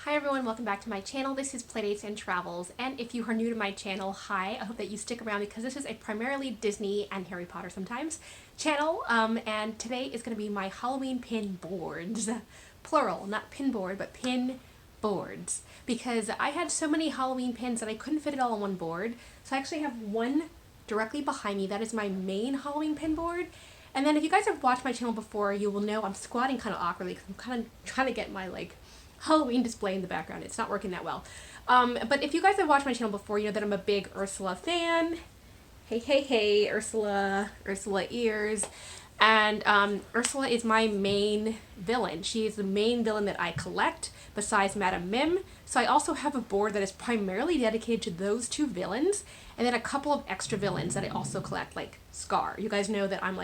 Hi everyone, welcome back to my channel. This is Playdates and Travels, and if you are new to my channel, hi, I hope that you stick around because this is a primarily Disney and Harry Potter sometimes channel, and today is going to be my Halloween pin boards. Plural, not pin board, but pin boards. Because I had so many Halloween pins that I couldn't fit it all on one board, so I actually have one directly behind me. That is my main Halloween pin board. And then if you guys have watched my channel before, you will know I'm squatting kind of awkwardly because I'm kind of trying to get my Halloween display in the background. It's not working that well. But if you guys have watched my channel before, you know that I'm a big Ursula fan. Hey, hey, hey, Ursula ears. And Ursula is my main villain. She is the main villain that I collect besides Madam Mim. So I also have a board that is primarily dedicated to those two villains, and then a couple of extra villains that I also collect, like Scar. You guys know that I'm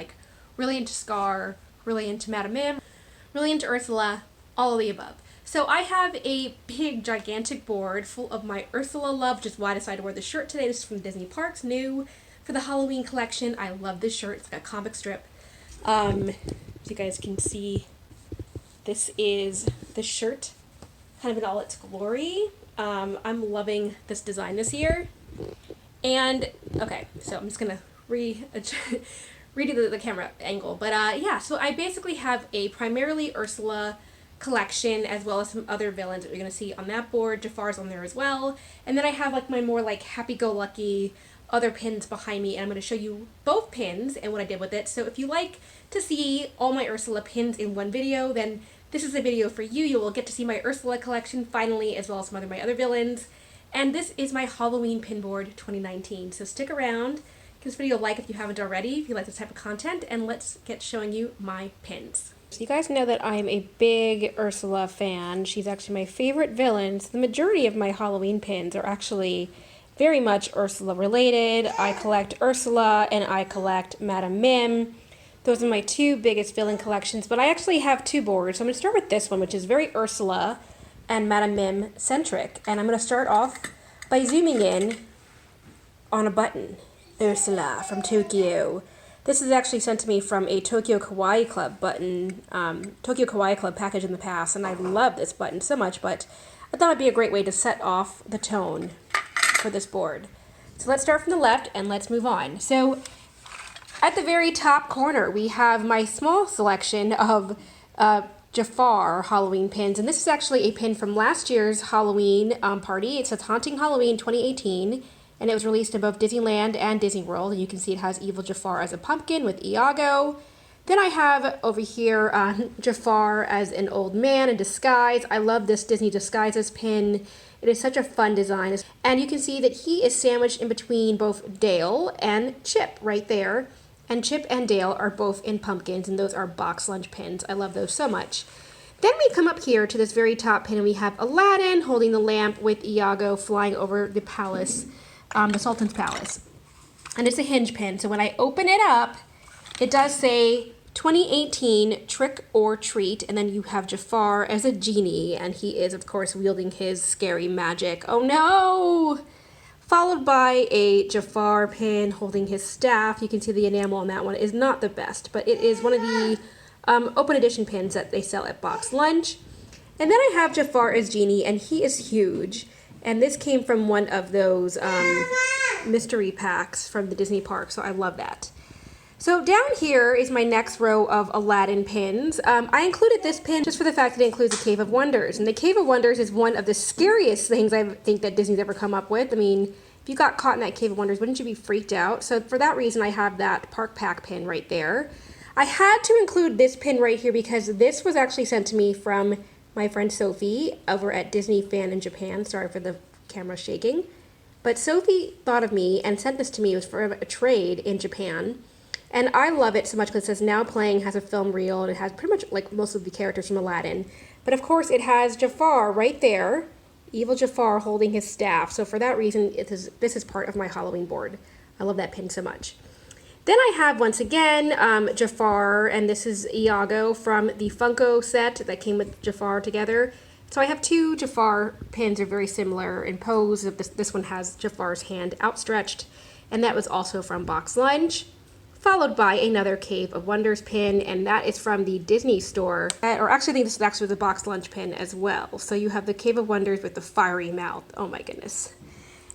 really into Scar, really into Madam Mim, really into Ursula, all of the above. So I have a big, gigantic board full of my Ursula love, which is why I decided to wear the shirt today. This is from Disney Parks, new for the Halloween collection. I love this shirt. It's like a comic strip. As you guys can see, this is the shirt, kind of in all its glory. I'm loving this design this year. And, okay, so I'm just going to redo the camera angle. But yeah, so I basically have a primarily Ursula collection as well as some other villains that you're going to see on that board. Jafar's on there as well. And then I have my more happy-go-lucky other pins behind me, and I'm going to show you both pins and what I did with it. So if you like to see all my Ursula pins in one video, then this is the video for you. You will get to see my Ursula collection finally, as well as some of my other villains. And this is my Halloween pin board 2019. So stick around. Give this video a like if you haven't already, if you like this type of content, and let's get showing you my pins. So you guys know that I'm a big Ursula fan. She's actually my favorite villain. So the majority of my Halloween pins are actually very much Ursula related. I collect Ursula and I collect Madam Mim. Those are my two biggest villain collections, but I actually have two boards. So I'm going to start with this one, which is very Ursula and Madam Mim centric. And I'm going to start off by zooming in on a button. Ursula from Tokyo. This is actually sent to me from a Tokyo Kawaii Club button, Tokyo Kawaii Club package in the past, and I love this button so much, but I thought it'd be a great way to set off the tone for this board. So let's start from the left and let's move on. So at the very top corner, we have my small selection of Jafar Halloween pins, and this is actually a pin from last year's Halloween party. It says Haunting Halloween 2018. And it was released in both Disneyland and Disney World. And you can see it has Evil Jafar as a pumpkin with Iago. Then I have over here Jafar as an old man in disguise. I love this Disney Disguises pin. It is such a fun design. And you can see that he is sandwiched in between both Dale and Chip right there. And Chip and Dale are both in pumpkins, and those are box lunch pins. I love those so much. Then we come up here to this very top pin, and we have Aladdin holding the lamp with Iago flying over the palace. The Sultan's Palace. And it's a hinge pin, so when I open it up, it does say 2018 Trick or Treat, and then you have Jafar as a genie, and he is, of course, wielding his scary magic. Oh no! Followed by a Jafar pin holding his staff. You can see the enamel on that one is not the best, but it is one of the open edition pins that they sell at Box Lunch. And then I have Jafar as genie, and he is huge. And this came from one of those mystery packs from the Disney park, so I love that. So down here is my next row of Aladdin pins. I included this pin just for the fact that it includes the Cave of Wonders. And the Cave of Wonders is one of the scariest things I think that Disney's ever come up with. I mean, if you got caught in that Cave of Wonders, wouldn't you be freaked out? So for that reason, I have that Park Pack pin right there. I had to include this pin right here because this was actually sent to me from my friend Sophie over at Disney Fan in Japan. Sorry for the camera shaking. But Sophie thought of me and sent this to me. It was for a trade in Japan. And I love it so much because it says now playing, has a film reel, and it has pretty much most of the characters from Aladdin. But of course it has Jafar right there. Evil Jafar holding his staff. So for that reason, this is part of my Halloween board. I love that pin so much. Then I have, once again, Jafar, and this is Iago from the Funko set that came with Jafar together. So I have two Jafar pins that are very similar in pose. This one has Jafar's hand outstretched, and that was also from Box Lunch. followed by another Cave of Wonders pin, and that is from the Disney store. Or actually, I think this is actually the box lunch pin as well. So you have the Cave of Wonders with the fiery mouth. Oh my goodness.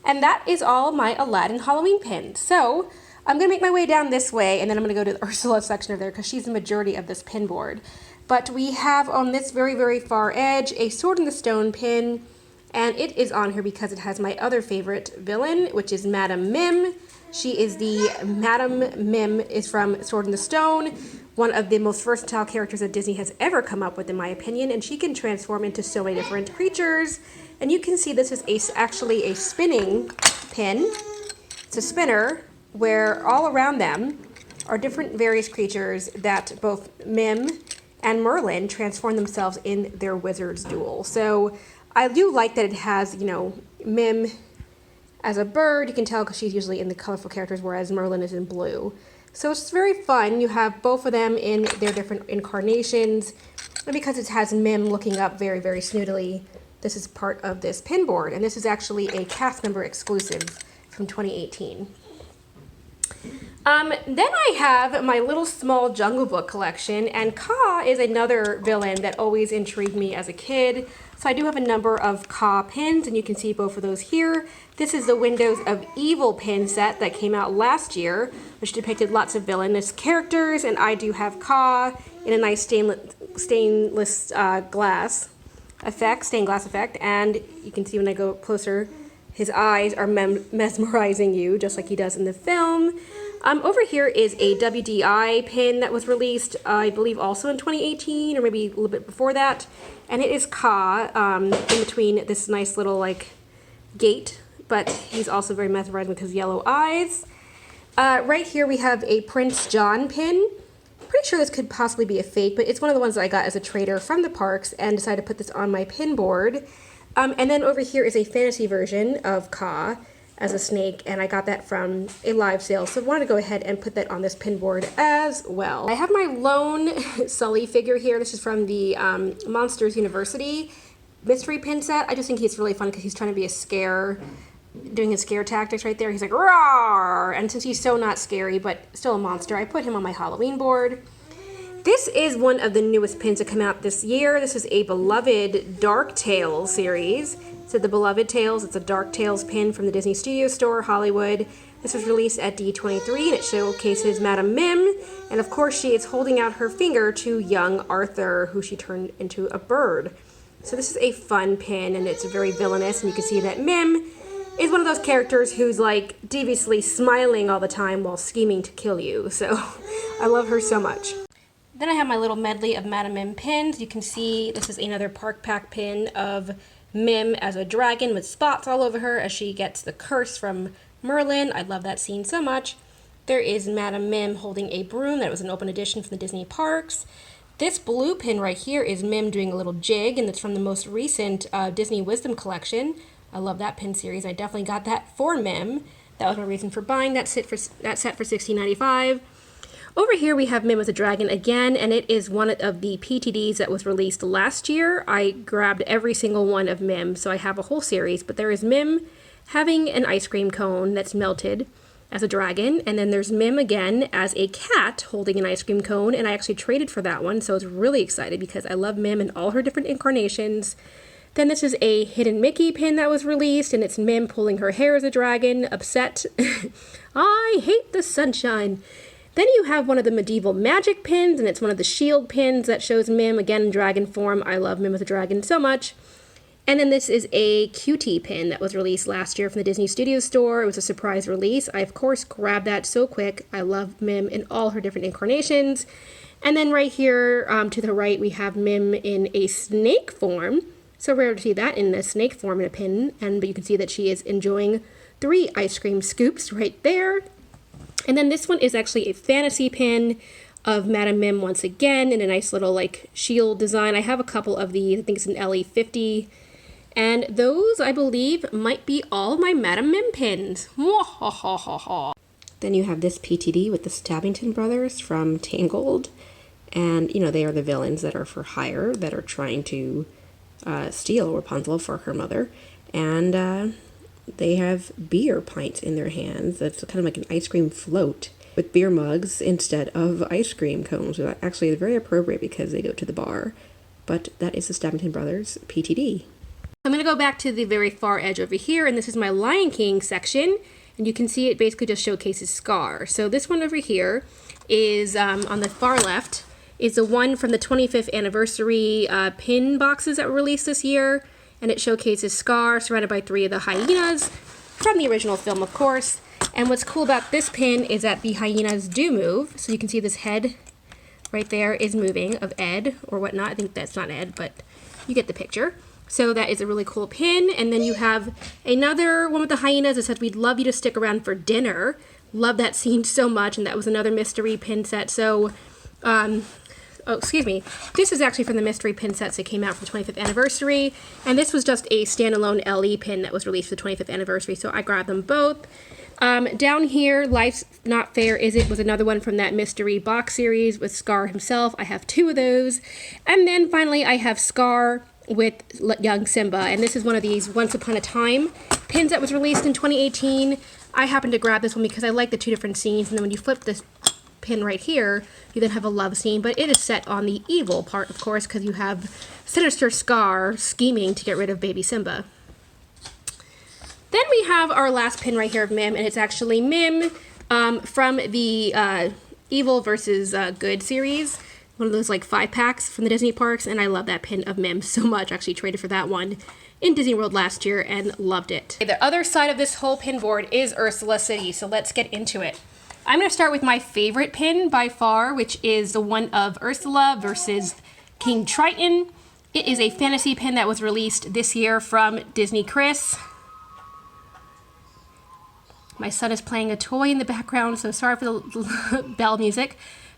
And that is all my Aladdin Halloween pins. So I'm going to make my way down this way, and then I'm going to go to the Ursula section over there because she's the majority of this pin board. But we have on this very, very far edge a Sword in the Stone pin, and it is on here because it has my other favorite villain, which is Madam Mim. She is the Madam Mim is from Sword in the Stone, one of the most versatile characters that Disney has ever come up with, in my opinion, and she can transform into so many different creatures. And you can see this is actually a spinning pin. It's a spinner where all around them are different various creatures that both Mim and Merlin transform themselves in their wizard's duel. So I do like that it has, you know, Mim as a bird. You can tell because she's usually in the colorful characters, whereas Merlin is in blue. So it's very fun. You have both of them in their different incarnations. And because it has Mim looking up very, very snootily, this is part of this pin board. And this is actually a cast member exclusive from 2018. Then I have my little small Jungle Book collection, and Kaa is another villain that always intrigued me as a kid. So I do have a number of Kaa pins, and you can see both of those here. This is the Windows of Evil pin set that came out last year, which depicted lots of villainous characters, and I do have Kaa in a nice stained glass effect, and you can see when I go closer, his eyes are mesmerizing you, just like he does in the film. Over here is a WDI pin that was released, I believe also in 2018, or maybe a little bit before that. And it is Kaa in between this nice little, like, gate, but he's also very mesmerizing with his yellow eyes. Right here we have a Prince John pin. I'm pretty sure this could possibly be a fake, but it's one of the ones that I got as a trader from the parks and decided to put this on my pin board. And then over here is a fantasy version of Kaa as a snake, and I got that from a live sale, so I wanted to go ahead and put that on this pin board as well. I have my lone Sully figure here. This is from the Monsters University mystery pin set. I just think he's really fun because he's trying to be a scare, doing his scare tactics right there. He's like, roar! And since he's so not scary, but still a monster, I put him on my Halloween board. This is one of the newest pins that come out this year. This is a beloved Dark Tales series. So the Beloved Tales, it's a Dark Tales pin from the Disney Studio Store, Hollywood. This was released at D23, and it showcases Madam Mim. And of course, she is holding out her finger to young Arthur, who she turned into a bird. So this is a fun pin, and it's very villainous, and you can see that Mim is one of those characters who's like deviously smiling all the time while scheming to kill you. So I love her so much. Then I have my little medley of Madam Mim pins. You can see this is another Park Pack pin of Mim as a dragon with spots all over her as she gets the curse from Merlin. I love that scene so much. There is Madam Mim holding a broom. That was an open edition from the Disney parks. This blue pin right here is Mim doing a little jig, and it's from the most recent Disney Wisdom collection. I love that pin series. I definitely got that for Mim. That was my reason for buying that set for $16.95. Over here we have Mim as a dragon again, and it is one of the PTDs that was released last year. I grabbed every single one of Mim, so I have a whole series, but there is Mim having an ice cream cone that's melted as a dragon, and then there's Mim again as a cat holding an ice cream cone, and I actually traded for that one, so I was really excited because I love Mim in all her different incarnations. Then this is a Hidden Mickey pin that was released, and it's Mim pulling her hair as a dragon, upset. I hate the sunshine. Then you have one of the medieval magic pins, and it's one of the shield pins that shows Mim again in dragon form. I love Mim as a dragon so much. And then this is a Cutie pin that was released last year from the Disney Studio Store. It was a surprise release. I, of course, grabbed that so quick. I love Mim in all her different incarnations. And then right here to the right, we have Mim in a snake form. So rare to see that in a snake form in a pin. But you can see that she is enjoying 3 ice cream scoops right there. And then this one is actually a fantasy pin of Madam Mim once again in a nice little like shield design. I have a couple of these. I think it's an LE50. And those, I believe, might be all my Madam Mim pins. Then you have this PTD with the Stabbington brothers from Tangled. And, you know, they are the villains that are for hire, that are trying to steal Rapunzel for her mother. And they have beer pints in their hands. That's kind of like an ice cream float. with beer mugs instead of ice cream cones. That actually is very appropriate because they go to the bar. But that is the Stabbington Brothers PTD. I'm going to go back to the very far edge over here, and this is my Lion King section. And you can see it basically just showcases Scar. So this one over here is, on the far left, is the one from the 25th anniversary pin boxes that were released this year. And it showcases Scar surrounded by 3 of the hyenas from the original film, of course. And what's cool about this pin is that the hyenas do move. So you can see this head right there is moving of Ed or whatnot. I think that's not Ed, but you get the picture. So that is a really cool pin. And then you have another one with the hyenas that says, "We'd love you to stick around for dinner." Love that scene so much. And that was another mystery pin set. So, oh, excuse me. This is actually from the mystery pin sets that came out for the 25th anniversary. And this was just a standalone LE pin that was released for the 25th anniversary. So I grabbed them both. Down here, Life's Not Fair, Is It? Was another one from that mystery box series with Scar himself. I have 2 of those. And then finally, I have Scar with young Simba, and this is one of these Once Upon a Time pins that was released in 2018. I happened to grab this one because I like the 2 different scenes, and then when you flip this pin right here, you then have a love scene, but it is set on the evil part, of course, because you have sinister Scar scheming to get rid of baby Simba. Then we have our last pin right here of Mim, and it's actually Mim from the Evil versus Good series. One of those like 5-packs from the Disney parks, and I love that pin of Mim so much. Actually traded for that one in Disney World last year and loved it. The other side of this whole pin board is Ursula City, so let's get into it. I'm going to start with my favorite pin by far, which is the one of Ursula versus King Triton. It is a fantasy pin that was released this year from Disney Chris. My son is playing a toy in the background, so sorry for the bell music.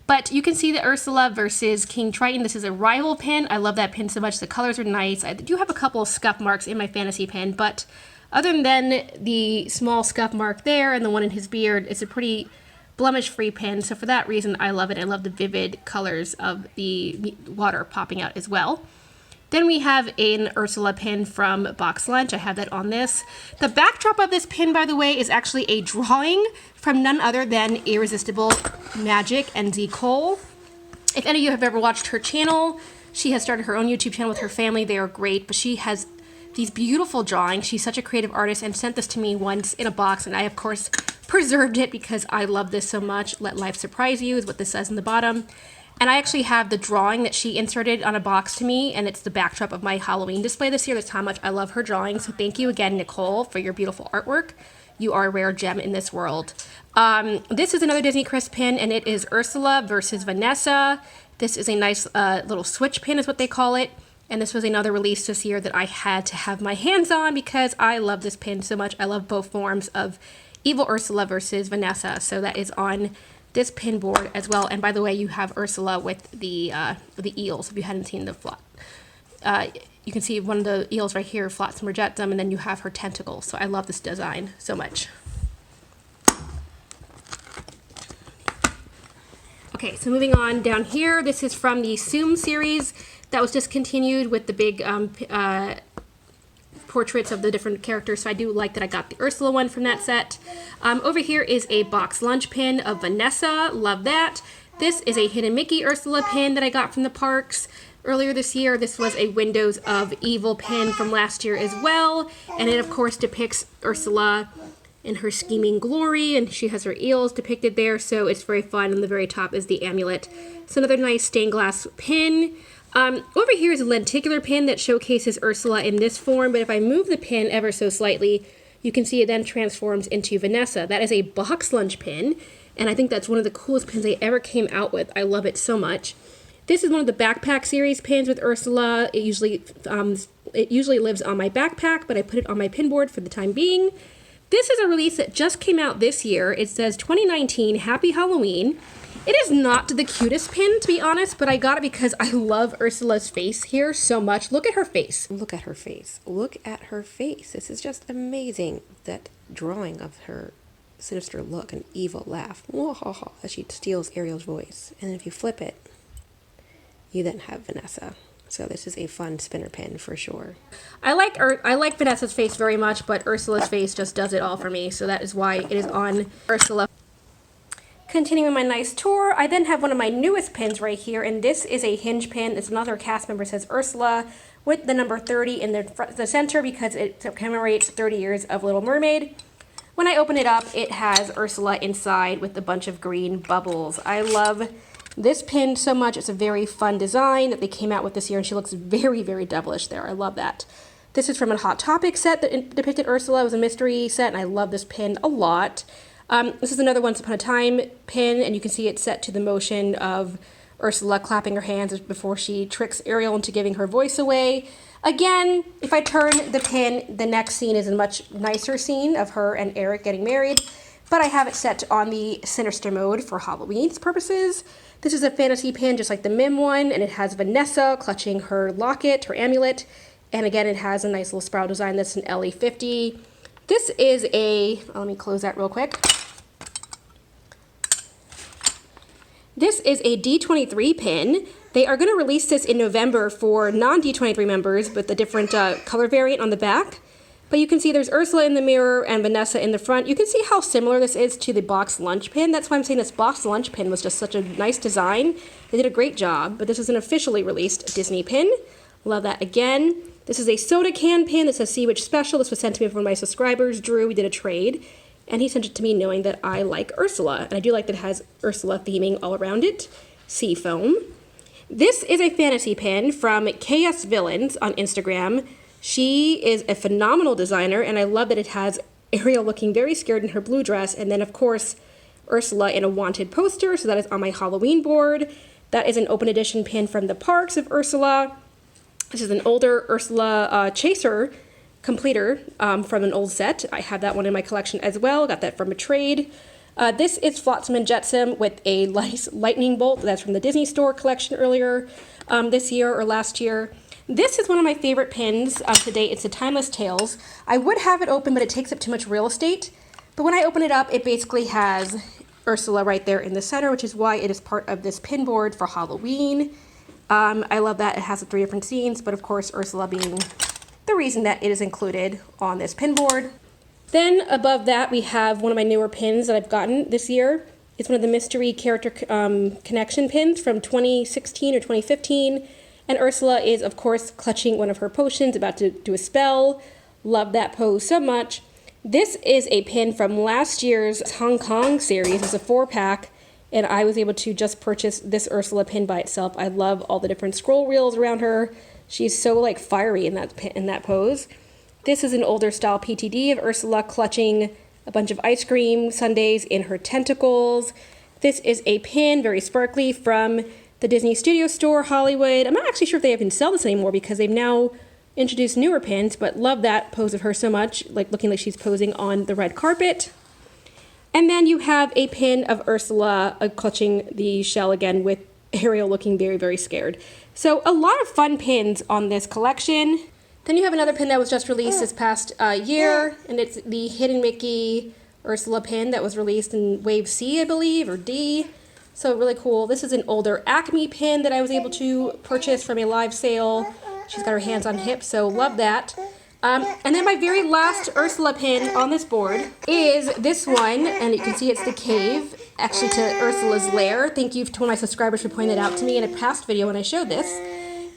But you can see the Ursula versus King Triton. This is a rival pin. I love that pin so much. The colors are nice. I do have a couple of scuff marks in my fantasy pin, but other than the small scuff mark there and the one in his beard, it's a pretty blemish-free pin. So for that reason, I love it. I love the vivid colors of the water popping out as well. Then we have an Ursula pin from Box Lunch. I have that on this. The backdrop of this pin, by the way, is actually a drawing from none other than Irresistible Magic and Z. Cole. If any of you have ever watched her channel, she has started her own YouTube channel with her family. They are great, but she has these beautiful drawings. She's such a creative artist and sent this to me once in a box, and I, of course, preserved it because I love this so much. Let life surprise you is what this says in the bottom. And I actually have the drawing that she inserted on a box to me, and it's the backdrop of my Halloween display this year. That's how much I love her drawing. So thank you again, Nicole, for your beautiful artwork. You are a rare gem in this world. This is another Disney Chris pin, and it is Ursula versus Vanessa. This is a nice little switch pin is what they call it. And this was another release this year that I had to have my hands on because I love this pin so much. I love both forms of Evil Ursula versus Vanessa. So that is on this pin board as well. And by the way, you have Ursula with the eels. If you hadn't seen the flot, you can see one of the eels right here, Flotsam or Jetsam, and then you have her tentacles. So I love this design so much. Okay, so moving on down here, this is from the Zoom series that was discontinued with the big portraits of the different characters, so I do like that I got the Ursula one from that set. Over here is a Box Lunch pin of Vanessa. Love that. This is a Hidden Mickey Ursula pin that I got from the parks earlier this year. This was a Windows of Evil pin from last year as well, and it of course depicts Ursula in her scheming glory, and she has her eels depicted there, so it's very fun. On the very top is the amulet. So another nice stained glass pin. Over here is a lenticular pin that showcases Ursula in this form, but if I move the pin ever so slightly, you can see it then transforms into Vanessa. That is a Box Lunch pin, and I think that's one of the coolest pins they ever came out with. I love it so much. This is one of the backpack series pins with Ursula. It usually lives on my backpack, but I put it on my pin board for the time being. This is a release that just came out this year. It says 2019 Happy Halloween. It is not the cutest pin, to be honest, but I got it because I love Ursula's face here so much. Look at her face. Look at her face. Look at her face. This is just amazing. That drawing of her sinister look and evil laugh. As she steals Ariel's voice. And if you flip it, you then have Vanessa. So this is a fun spinner pin for sure. I like Vanessa's face very much, but Ursula's face just does it all for me. So that is why it is on Ursula. Continuing my nice tour, I then have one of my newest pins right here, and this is a hinge pin. It's another cast member, says Ursula, with the number 30 in the center because it commemorates 30 years of Little Mermaid. When I open it up, it has Ursula inside with a bunch of green bubbles. I love this pin so much. It's a very fun design that they came out with this year, and she looks very, very devilish there. I love that. This is from a Hot Topic set that depicted Ursula. It was a mystery set, and I love this pin a lot. This is another Once Upon a Time pin, and you can see it set to the motion of Ursula clapping her hands before she tricks Ariel into giving her voice away. Again, if I turn the pin, the next scene is a much nicer scene of her and Eric getting married, but I have it set on the Sinister mode for Halloween's purposes. This is a fantasy pin just like the Mim one, and it has Vanessa clutching her locket, her amulet, and again it has a nice little spiral design that's an LE50. This is a, let me close that real quick. This is a D23 pin. They are going to release this in November for non-D23 members with a different color variant on the back. But you can see there's Ursula in the mirror and Vanessa in the front. You can see how similar this is to the box lunch pin. That's why I'm saying this box lunch pin was just such a nice design. They did a great job, but this is an officially released Disney pin. Love that again. This is a soda can pin that says Sea Witch Special. This was sent to me from one of my subscribers, Drew. We did a trade. And he sent it to me knowing that I like Ursula. And I do like that it has Ursula theming all around it. Sea foam. This is a fantasy pin from KS Villains on Instagram. She is a phenomenal designer, and I love that it has Ariel looking very scared in her blue dress, and then, of course, Ursula in a wanted poster, so that is on my Halloween board. That is an open edition pin from the parks of Ursula. This is an older Ursula Chaser completer from an old set. I have that one in my collection as well. Got that from a trade. This is Flotsam and Jetsam with a nice lightning bolt. That's from the Disney Store collection earlier this year or last year. This is one of my favorite pins to date. It's the Timeless Tales. I would have it open, but it takes up too much real estate. But when I open it up, it basically has Ursula right there in the center, which is why it is part of this pin board for Halloween. I love that it has the 3 different scenes, but of course Ursula being the reason that it is included on this pin board. Then above that we have one of my newer pins that I've gotten this year. It's one of the mystery character connection pins from 2016 or 2015. And Ursula is, of course, clutching one of her potions, about to do a spell. Love that pose so much. This is a pin from last year's Hong Kong series. It's a 4-pack, and I was able to just purchase this Ursula pin by itself. I love all the different scroll reels around her. She's so like fiery in that pose. This is an older style PTD of Ursula clutching a bunch of ice cream sundaes in her tentacles. This is a pin, very sparkly, from the Disney Studio Store, Hollywood. I'm not actually sure if they even sell this anymore because they've now introduced newer pins, but love that pose of her so much, like looking like she's posing on the red carpet. And then you have a pin of Ursula clutching the shell again with Ariel looking very, very scared. So a lot of fun pins on this collection. Then you have another pin that was just released this past year, and it's the Hidden Mickey Ursula pin that was released in Wave C, I believe, or D. So really cool. This is an older Acme pin that I was able to purchase from a live sale. She's got her hands on hips, so love that. And then my very last Ursula pin on this board is this one, and you can see it's the cave, actually to Ursula's lair. Thank you to one of my subscribers for pointing that out to me in a past video when I showed this.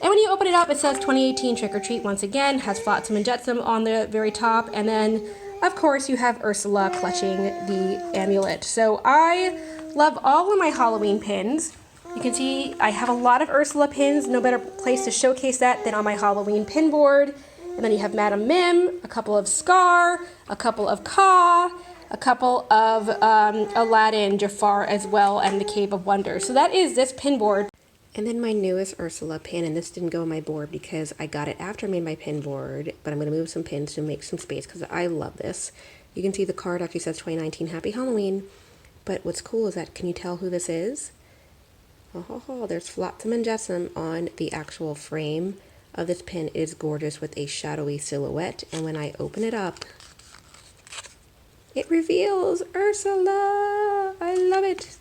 And when you open it up, it says 2018 Trick or Treat once again, has Flotsam and Jetsam on the very top, and then, of course, you have Ursula clutching the amulet. So I love all of my Halloween pins. You can see I have a lot of Ursula pins, no better place to showcase that than on my Halloween pin board. And then you have Madam Mim, a couple of Scar, a couple of Ka, a couple of Aladdin, Jafar as well, and the Cave of Wonders. So that is this pin board. And then my newest Ursula pin, and this didn't go on my board because I got it after I made my pin board, but I'm going to move some pins to make some space because I love this. You can see the card actually says 2019 Happy Halloween, but what's cool is that, can you tell who this is? Oh, there's Flotsam and Jetsam on the actual frame of this pin. It is gorgeous with a shadowy silhouette, and when I open it up, it reveals Ursula. I love it.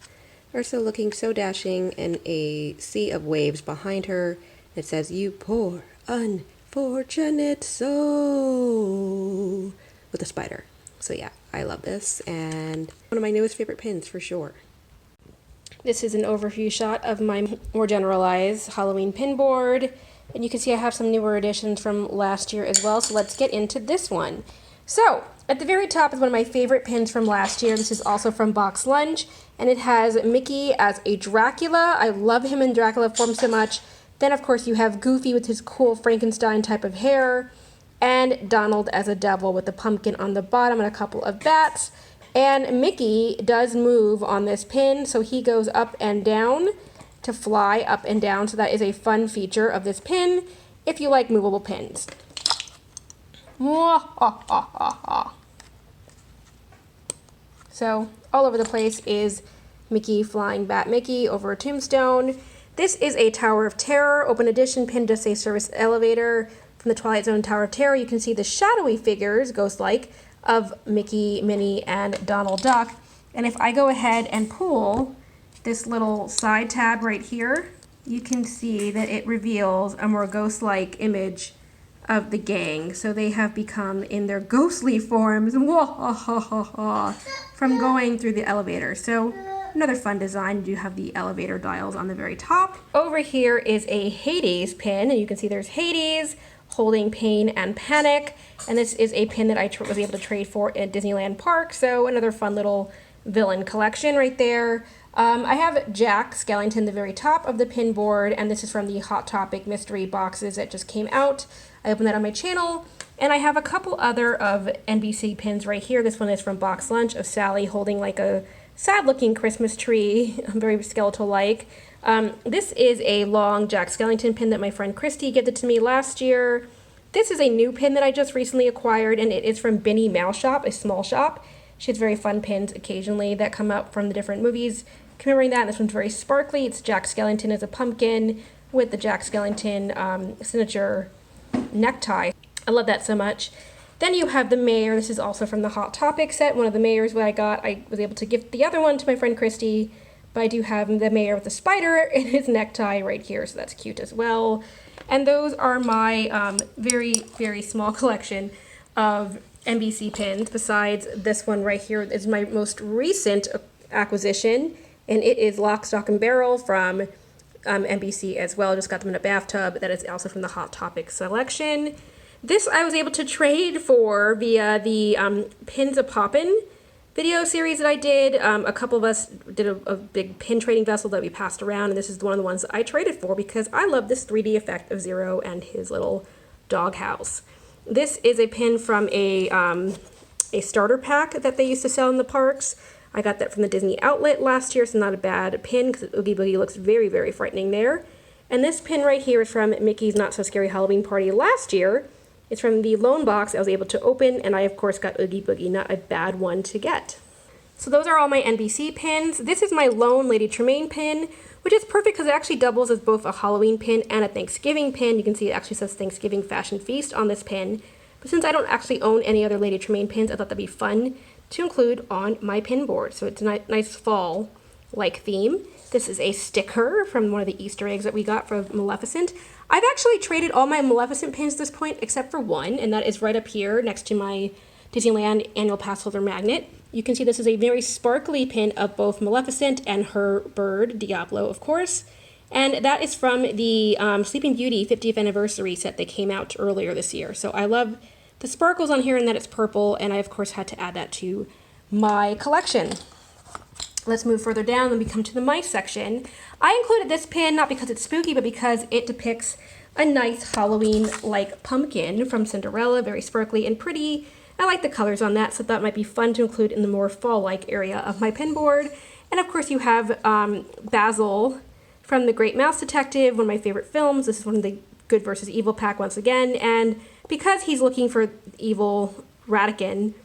Ursula looking so dashing, and a sea of waves behind her. It says, "You poor unfortunate soul," with a spider. So yeah, I love this, and one of my newest favorite pins for sure. This is an overview shot of my more generalized Halloween pin board. And you can see I have some newer additions from last year as well, so let's get into this one. So, at the very top is one of my favorite pins from last year. This is also from Box Lunch, and it has Mickey as a Dracula. I love him in Dracula form so much. Then, of course, you have Goofy with his cool Frankenstein type of hair, and Donald as a devil with the pumpkin on the bottom and a couple of bats. And Mickey does move on this pin, so he goes up and down to fly up and down, so that is a fun feature of this pin if you like movable pins. So all over the place is Mickey flying Bat Mickey over a tombstone. This is a Tower of Terror open edition pin, just a service elevator from the Twilight Zone Tower of Terror. You can see the shadowy figures, ghost-like, of Mickey, Minnie, and Donald Duck. And if I go ahead and pull this little side tab right here, you can see that it reveals a more ghost-like image of the gang. So they have become in their ghostly forms from going through the elevator. So another fun design. You do have the elevator dials on the very top. Over here is a Hades pin, and you can see there's Hades holding Pain and Panic. And this is a pin that I was able to trade for at Disneyland Park. So another fun little villain collection right there. I have Jack Skellington the very top of the pin board, and this is from the Hot Topic mystery boxes that just came out. I opened that on my channel, and I have a couple other of NBC pins right here. This one is from Box Lunch of Sally holding like a sad-looking Christmas tree, very skeletal-like. This is a long Jack Skellington pin that my friend Christy gifted to me last year. This is a new pin that I just recently acquired, and it is from Binnie Mouse Shop, a small shop. She has very fun pins occasionally that come out from the different movies commemorating that. And this one's very sparkly. It's Jack Skellington as a pumpkin with the Jack Skellington signature necktie. I love that so much. Then you have the mayor. This is also from the Hot Topic set. One of the mayors that I got, I was able to gift the other one to my friend Christy. But I do have the mayor with the spider in his necktie right here, so that's cute as well. And those are my very, very small collection of NBC pins. Besides this one right here is my most recent acquisition, and it is Lock, Stock, and Barrel from NBC as well. Just got them in a bathtub. That is also from the Hot Topic selection. This I was able to trade for via the Pins a Poppin' video series that I did. A couple of us did a big pin trading vessel that we passed around, and this is one of the ones that I traded for because I love this 3D effect of Zero and his little doghouse. This is a pin from a starter pack that they used to sell in the parks. I got that from the Disney Outlet last year, so not a bad pin because Oogie Boogie looks very, very frightening there. And this pin right here is from Mickey's Not So Scary Halloween Party last year. It's from the loan box I was able to open, and I, of course, got Oogie Boogie. Not a bad one to get. So those are all my NBC pins. This is my lone Lady Tremaine pin, which is perfect because it actually doubles as both a Halloween pin and a Thanksgiving pin. You can see it actually says Thanksgiving Fashion Feast on this pin. But since I don't actually own any other Lady Tremaine pins, I thought that'd be fun to include on my pin board. So it's a nice fall-like theme. This is a sticker from one of the Easter eggs that we got from Maleficent. I've actually traded all my Maleficent pins at this point except for one, and that is right up here next to my Disneyland annual pass holder magnet. You can see this is a very sparkly pin of both Maleficent and her bird, Diablo, of course. And that is from the Sleeping Beauty 50th anniversary set that came out earlier this year. So I love the sparkles on here and that it's purple, and I, of course, had to add that to my collection. Let's move further down and we come to the mice section. I included this pin not because it's spooky, but because it depicts a nice Halloween-like pumpkin from Cinderella, very sparkly and pretty. I like the colors on that, so that might be fun to include in the more fall-like area of my pin board. And of course you have Basil from The Great Mouse Detective, one of my favorite films. This is one of the good versus evil pack once again, and because he's looking for evil Ratigan,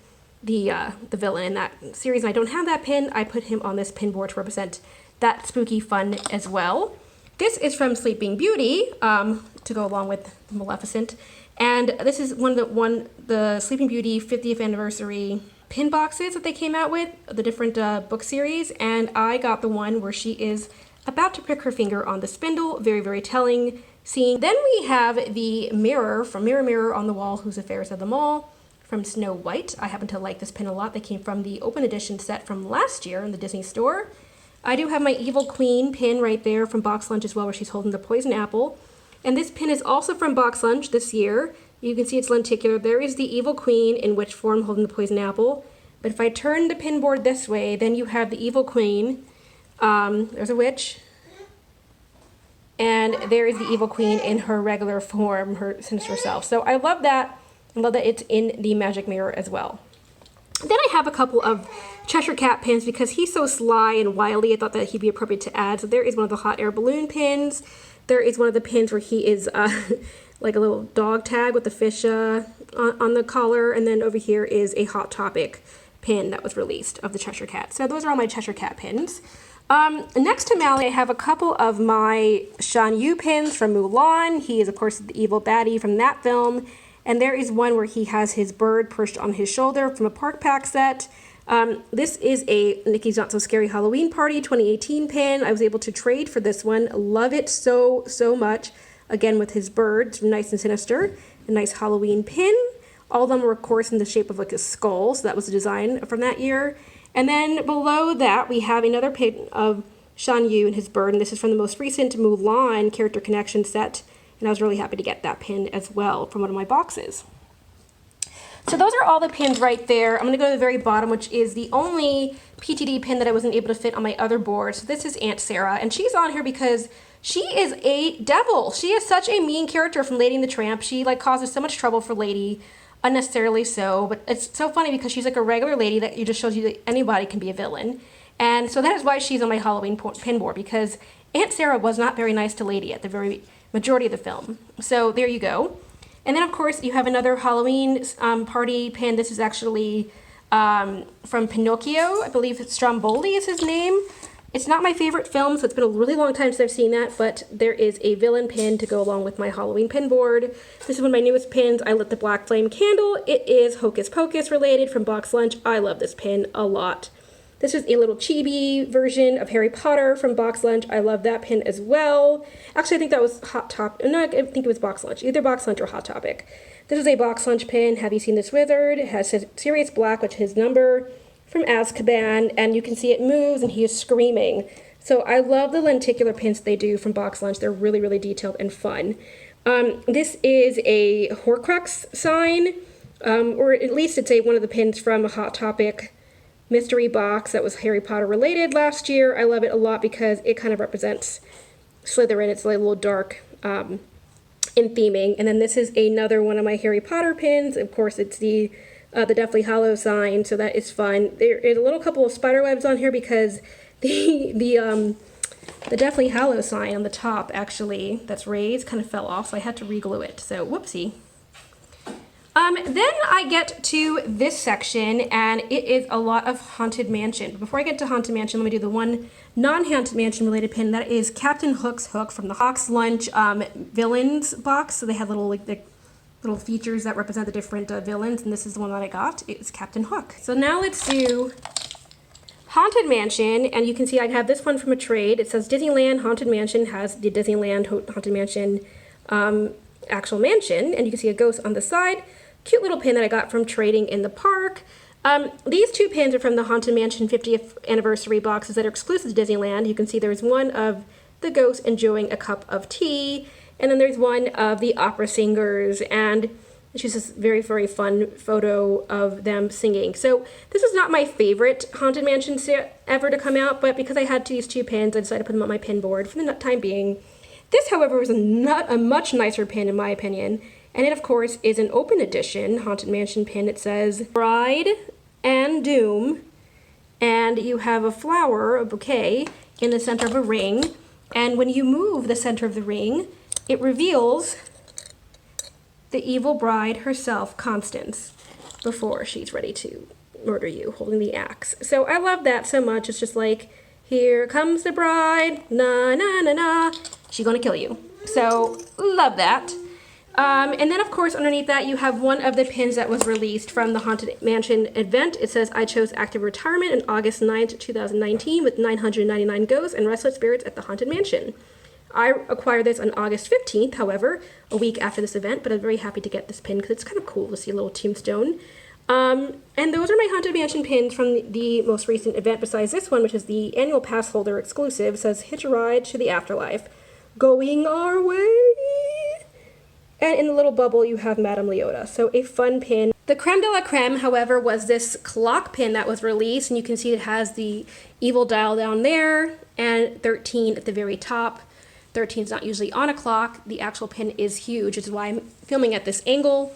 the villain in that series, and I don't have that pin, I put him on this pin board to represent that spooky fun as well. This is from Sleeping Beauty, to go along with Maleficent, and this is one of the Sleeping Beauty 50th anniversary pin boxes that they came out with, the different book series, and I got the one where she is about to prick her finger on the spindle, very, very telling scene. Then we have the mirror from Mirror, Mirror on the Wall, Who's the Fairest of Them All, from Snow White. I happen to like this pin a lot. They came from the open edition set from last year in the Disney store. I do have my Evil Queen pin right there from Box Lunch as well, where she's holding the poison apple. And this pin is also from Box Lunch this year. You can see it's lenticular. There is the Evil Queen in which form holding the poison apple. But if I turn the pin board this way, then you have the Evil Queen. There's a witch. And there is the Evil Queen in her regular form, her sinister self. So I love that. I love that it's in the magic mirror as well. Then I have a couple of Cheshire Cat pins because he's so sly and wily. I thought that he'd be appropriate to add. So there is one of the hot air balloon pins. There is one of the pins where he is like a little dog tag with the fish on the collar. And then over here is a Hot Topic pin that was released of the Cheshire Cat. So those are all my Cheshire Cat pins. Next to Mally, I have a couple of my Shan Yu pins from Mulan. He is, of course, the evil baddie from that film. And there is one where he has his bird perched on his shoulder from a Park Pack set. This is a Nikki's Not So Scary Halloween Party 2018 pin. I was able to trade for this one. Love it so, so much. Again, with his bird, nice and sinister. A nice Halloween pin. All of them were, of course, in the shape of like a skull. So that was the design from that year. And then below that, we have another pin of Shan Yu and his bird. And this is from the most recent Mulan Character Connection set. And I was really happy to get that pin as well from one of my boxes. So those are all the pins right there. I'm going to go to the very bottom, which is the only PTD pin that I wasn't able to fit on my other board. So this is Aunt Sarah, and she's on here because she is a devil. She is such a mean character from Lady and the Tramp. She like causes so much trouble for Lady, unnecessarily so. But it's so funny because she's like a regular lady that just shows you that anybody can be a villain. And so that is why she's on my Halloween pin board, because Aunt Sarah was not very nice to Lady at the very majority of the film. So there you go. And then, of course, you have another Halloween party pin. This is actually from Pinocchio. I believe it's Stromboli is his name. It's not my favorite film, so it's been a really long time since I've seen that, but there is a villain pin to go along with my Halloween pin board. This is one of my newest pins. I lit the Black Flame candle. It is Hocus Pocus related from Box Lunch. I love this pin a lot. This is a little chibi version of Harry Potter from Box Lunch. I love that pin as well. Actually, I think that was Hot Topic. No, I think it was Box Lunch. Either Box Lunch or Hot Topic. This is a Box Lunch pin. Have you seen this wizard? It has Sirius Black, which is his number, from Azkaban. And you can see it moves and he is screaming. So I love the lenticular pins they do from Box Lunch. They're really, really detailed and fun. This is a Horcrux sign. Or at least it's one of the pins from a Hot Topic mystery box that was Harry Potter related last year. I love it a lot because it kind of represents Slytherin. It's like a little dark in theming. And then this is another one of my Harry Potter pins. Of course, it's the Deathly Hallow sign, so that is fun. There is a little couple of spider webs on here because the Deathly Hallow sign on the top actually that's raised kind of fell off, so I had to re-glue it. So whoopsie. Then I get to this section, and it is a lot of Haunted Mansion. But before I get to Haunted Mansion, let me do the one non-Haunted Mansion related pin. That is Captain Hook's hook from the Box Lunch villains box. So they have little little features that represent the different villains, and this is the one that I got. It's Captain Hook. So now let's do Haunted Mansion, and you can see I have this one from a trade. It says Disneyland Haunted Mansion has the Disneyland Haunted Mansion actual mansion, and you can see a ghost on the side. Cute little pin that I got from trading in the park. These two pins are from the Haunted Mansion 50th anniversary boxes that are exclusive to Disneyland. You can see there's one of the ghost enjoying a cup of tea, and then there's one of the opera singers, and it's just this very, very fun photo of them singing. So this is not my favorite Haunted Mansion set ever to come out, but because I had these two pins, I decided to put them on my pin board for the time being. This, however, was a much nicer pin in my opinion. And it, of course, is an open edition Haunted Mansion pin. It says Bride and Doom. And you have a flower, a bouquet, in the center of a ring. And when you move the center of the ring, it reveals the evil bride herself, Constance, before she's ready to murder you, holding the axe. So I love that so much. It's just like, here comes the bride, na na na na. She's gonna kill you. So love that. And then, of course, underneath that, you have one of the pins that was released from the Haunted Mansion event. It says, I chose active retirement on August 9th, 2019 with 999 ghosts and restless spirits at the Haunted Mansion. I acquired this on August 15th, however, a week after this event, but I'm very happy to get this pin because it's kind of cool to see a little tombstone. And those are my Haunted Mansion pins from the most recent event, besides this one, which is the annual pass holder exclusive. It says, "Hitch a ride to the afterlife. Going our way." And in the little bubble, you have Madame Leota. So a fun pin. The creme de la creme, however, was this clock pin that was released. And you can see it has the evil dial down there and 13 at the very top. 13 is not usually on a clock. The actual pin is huge, which is why I'm filming at this angle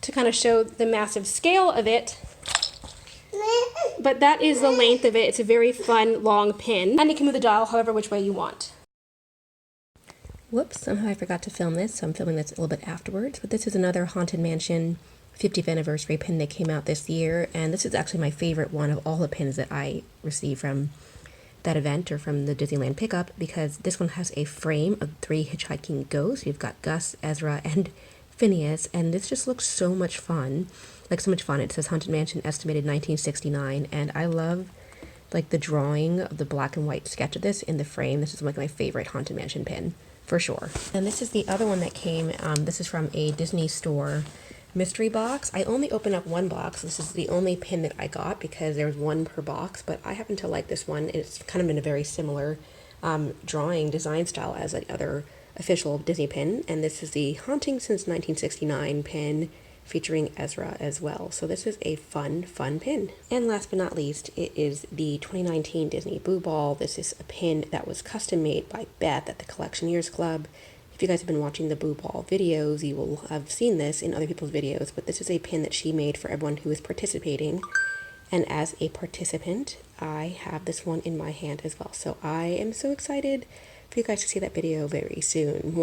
to kind of show the massive scale of it. But that is the length of it. It's a very fun, long pin. And it can move the dial however which way you want. Whoops, somehow I forgot to film this, so I'm filming this a little bit afterwards. But this is another Haunted Mansion 50th anniversary pin that came out this year. And this is actually my favorite one of all the pins that I received from that event or from the Disneyland pickup, because this one has a frame of 3 hitchhiking ghosts. You've got Gus, Ezra, and Phineas, and this just looks so much fun. Like, so much fun. It says Haunted Mansion estimated 1969, and I love like the drawing of the black and white sketch of this in the frame. This is like my favorite Haunted Mansion pin for sure. And this is the other one that came. This is from a Disney store mystery box. I only opened up one box. This is the only pin that I got because there's one per box, but I happen to like this one. It's kind of in a very similar drawing design style as the other official Disney pin, and this is the Haunting Since 1969 pin featuring Ezra as well. So this is a fun pin. And last but not least, it is the 2019 Disney Boo Ball. This is a pin that was custom made by Beth at the Collectioneers Club. If you guys have been watching the Boo Ball videos, you will have seen this in other people's videos, but this is a pin that she made for everyone who is participating. And as a participant, I have this one in my hand as well. So I am so excited for you guys to see that video very soon.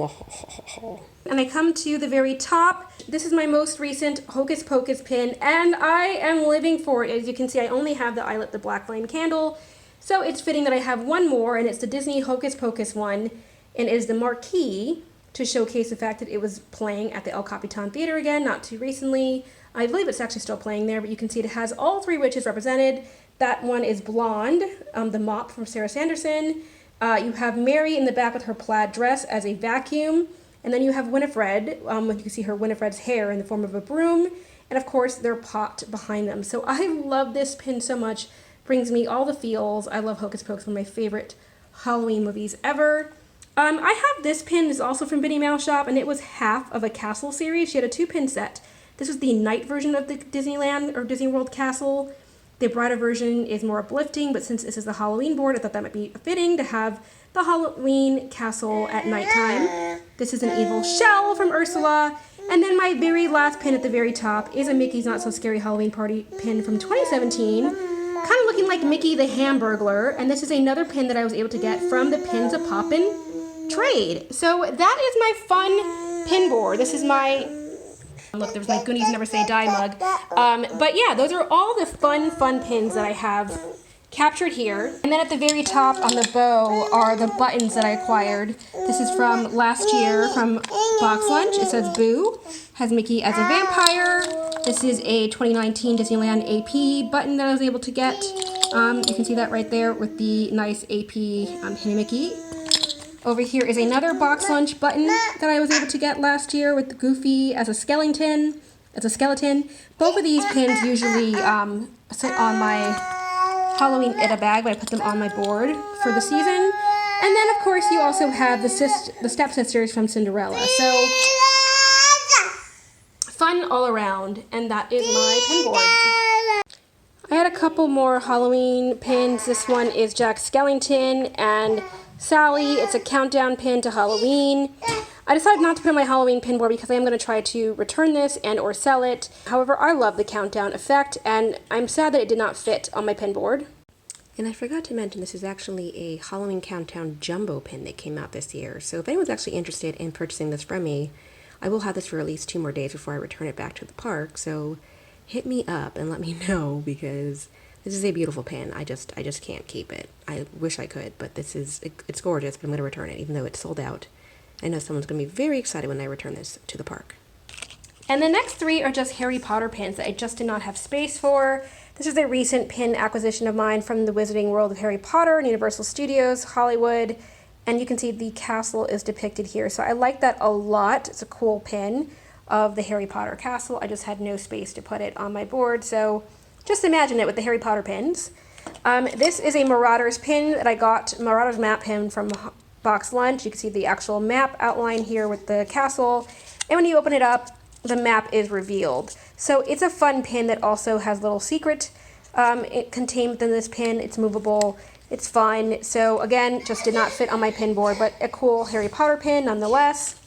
And I come to the very top. This is my most recent Hocus Pocus pin, and I am living for it. As you can see, I only have the I Lit the Black Flame candle, so it's fitting that I have one more, and it's the Disney Hocus Pocus one, and it is the marquee to showcase the fact that it was playing at the El Capitan Theater again, not too recently. I believe it's actually still playing there, but you can see it has all 3 witches represented. That one is Blonde, the mop from Sarah Sanderson. You have Mary in the back with her plaid dress as a vacuum, and then you have Winifred. You can see her Winifred's hair in the form of a broom, and of course their pot behind them. So I love this pin so much. Brings me all the feels. I love Hocus Pocus, one of my favorite Halloween movies ever. I have this pin. Is also from Minnie Mouse Shop, and it was half of a castle series. She had a 2-pin set. This was the night version of the Disneyland or Disney World castle. The brighter version is more uplifting, but since this is the Halloween board, I thought that might be fitting to have the Halloween castle at nighttime. This is an evil shell from Ursula. And then my very last pin at the very top is a Mickey's Not So Scary Halloween Party pin from 2017. Kind of looking like Mickey the Hamburglar. And this is another pin that I was able to get from the Pins a Poppin' trade. So that is my fun pin board. This is my... Look, there's my Goonies Never Say Die mug. But yeah, those are all the fun pins that I have captured here. And then at the very top on the bow are the buttons that I acquired. This is from last year from Box Lunch. It says Boo, has Mickey as a vampire. This is a 2019 Disneyland AP button that I was able to get. You can see that right there with the nice AP Hidden Mickey. Over here is another Box Lunch button that I was able to get last year with the Goofy as a skeleton. Both of these pins usually sit on my Halloween Etta bag, but I put them on my board for the season. And then, of course, you also have the stepsisters from Cinderella. So, fun all around, and that is my pin board. I had a couple more Halloween pins. This one is Jack Skellington and Sally. It's a countdown pin to Halloween. I decided not to put on my Halloween pin board because I am going to try to return this and or sell it. However, I love the countdown effect, and I'm sad that it did not fit on my pin board. And I forgot to mention this is actually a Halloween Countdown jumbo pin that came out this year. So if anyone's actually interested in purchasing this from me, I will have this for at least 2 more days before I return it back to the park. So hit me up and let me know, because this is a beautiful pin. I just can't keep it. I wish I could, but it's gorgeous, but I'm going to return it even though it's sold out. I know someone's going to be very excited when I return this to the park. And the next 3 are just Harry Potter pins that I just did not have space for. This is a recent pin acquisition of mine from the Wizarding World of Harry Potter, Universal Studios, Hollywood. And you can see the castle is depicted here. So I like that a lot. It's a cool pin. of the Harry Potter castle. I just had no space to put it on my board, so just imagine it with the Harry Potter pins. This is a Marauders pin that I got, Marauders map pin from Box Lunch. You can see the actual map outline here with the castle, and when you open it up, the map is revealed. So it's a fun pin that also has a little secret it contained within this pin. It's movable, it's fun. So again, just did not fit on my pin board, but a cool Harry Potter pin nonetheless.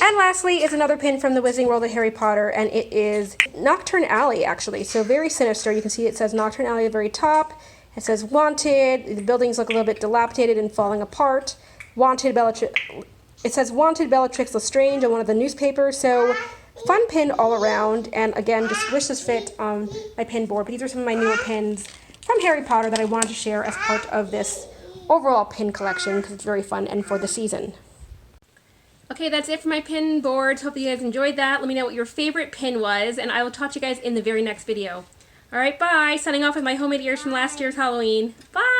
And lastly is another pin from the Wizarding World of Harry Potter, and it is Nocturne Alley, actually. So very sinister. You can see it says Nocturne Alley at the very top. It says Wanted. The buildings look a little bit dilapidated and falling apart. Wanted Bellatrix. It says Wanted Bellatrix Lestrange on one of the newspapers. So fun pin all around. And again, just wish this fit on my pin board. But these are some of my newer pins from Harry Potter that I wanted to share as part of this overall pin collection because it's very fun and for the season. Okay, that's it for my pin boards. Hope you guys enjoyed that. Let me know what your favorite pin was, and I will talk to you guys in the very next video. Alright, bye! Signing off with my homemade ears from last year's Halloween. Bye!